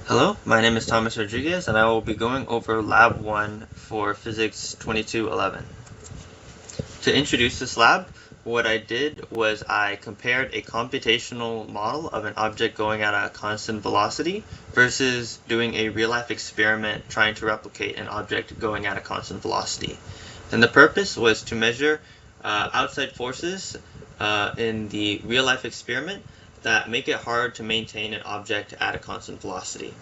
Hello, my name is Thomas Rodriguez and I will be going over Lab 1 for Physics 2211. To introduce this lab, what I did was I compared a computational model of an object going at a constant velocity versus doing a real-life experiment trying to replicate an object going at a constant velocity. And the purpose was to measure outside forces in the real-life experiment that make it hard to maintain an object at a constant velocity.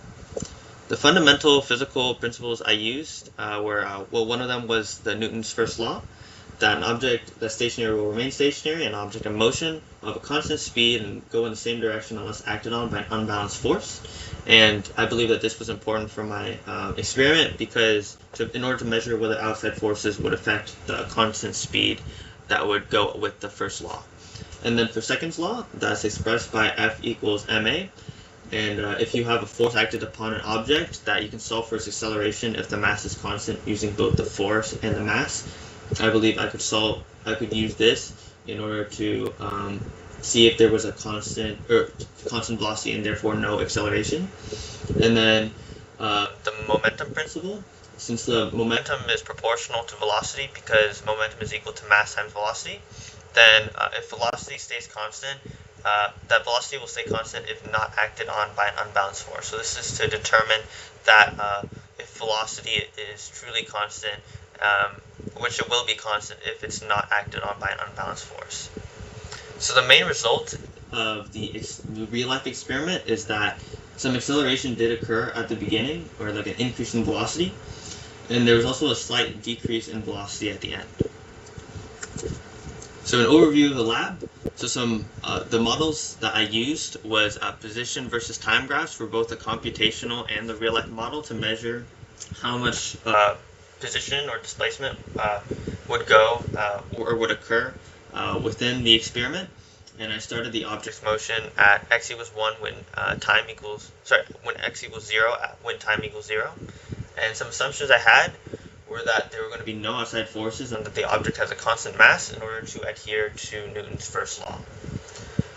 The fundamental physical principles I used were, one of them was the Newton's first law, that an object that's stationary will remain stationary, an object in motion will have a constant speed and go in the same direction unless acted on by an unbalanced force. And I believe that this was important for my experiment because in order to measure whether outside forces would affect the constant speed that would go with the first law. And then for Second's law, that's expressed by F equals ma. And if you have a force acted upon an object, that you can solve for its acceleration if the mass is constant using both the force and the mass. I believe I could use this in order to see if there was a constant velocity and therefore no acceleration. And then the momentum principle, since the momentum is proportional to velocity because momentum is equal to mass times velocity, then if velocity stays constant, that velocity will stay constant if not acted on by an unbalanced force. So this is to determine that if velocity is truly constant, which it will be constant if it's not acted on by an unbalanced force. So the main result of the real-life experiment is that some acceleration did occur at the beginning, or like an increase in velocity, and there was also a slight decrease in velocity at the end. So an overview of the lab. So the models that I used was position versus time graphs for both the computational and the real-life model to measure how much position or displacement would go or would occur within the experiment. And I started the object's motion at x equals 1 when when x equals 0 when time equals 0. And some assumptions I had were that there were going to be no outside forces and that the object has a constant mass in order to adhere to Newton's first law.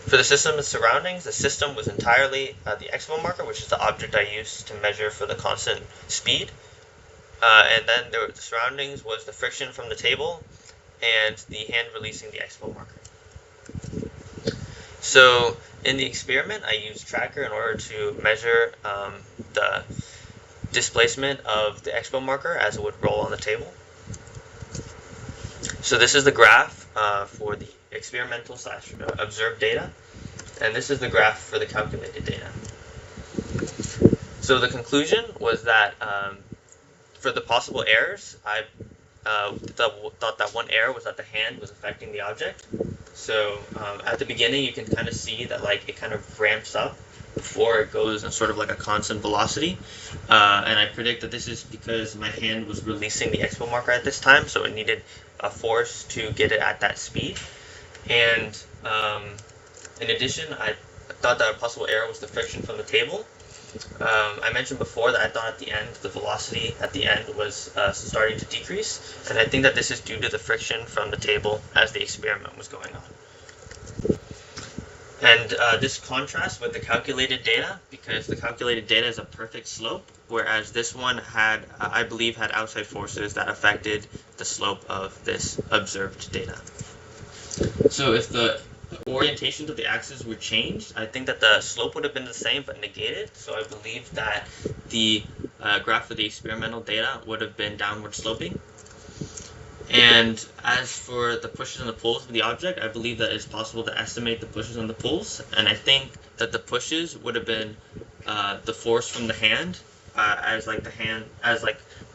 For the system and surroundings, the system was entirely the expo marker, which is the object I used to measure for the constant speed. And then the surroundings was the friction from the table and the hand releasing the expo marker. So in the experiment, I used Tracker in order to measure the displacement of the expo marker as it would roll on the table. So this is the graph for the experimental / observed data, and this is the graph for the calculated data. So the conclusion was that for the possible errors, I thought that one error was that the hand was affecting the object. So at the beginning, you can kind of see that it kind of ramps up before it goes in sort of like a constant velocity, and I predict that this is because my hand was releasing the expo marker at this time, so it needed a force to get it at that speed. And in addition, I thought that a possible error was the friction from the table. I mentioned before that I thought at the end the velocity at the end was starting to decrease, and I think that this is due to the friction from the table as the experiment was going on. And this contrasts with the calculated data because the calculated data is a perfect slope, whereas this one had, I believe, had outside forces that affected the slope of this observed data. So if the orientations of the axes were changed, I think that the slope would have been the same but negated. So I believe that the graph for the experimental data would have been downward sloping. And as for the pushes and the pulls of the object, I believe that it's possible to estimate the pushes and the pulls. And I think that the pushes would have been the force from the hand, as the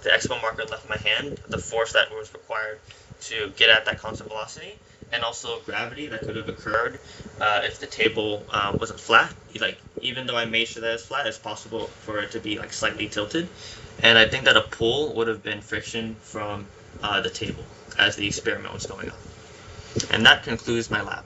expo marker left my hand, the force that was required to get at that constant velocity, and also gravity that could have occurred if the table wasn't flat. Even though I made sure that it's flat, it's possible for it to be slightly tilted. And I think that a pull would have been friction from the table as the experiment was going on. And that concludes my lab.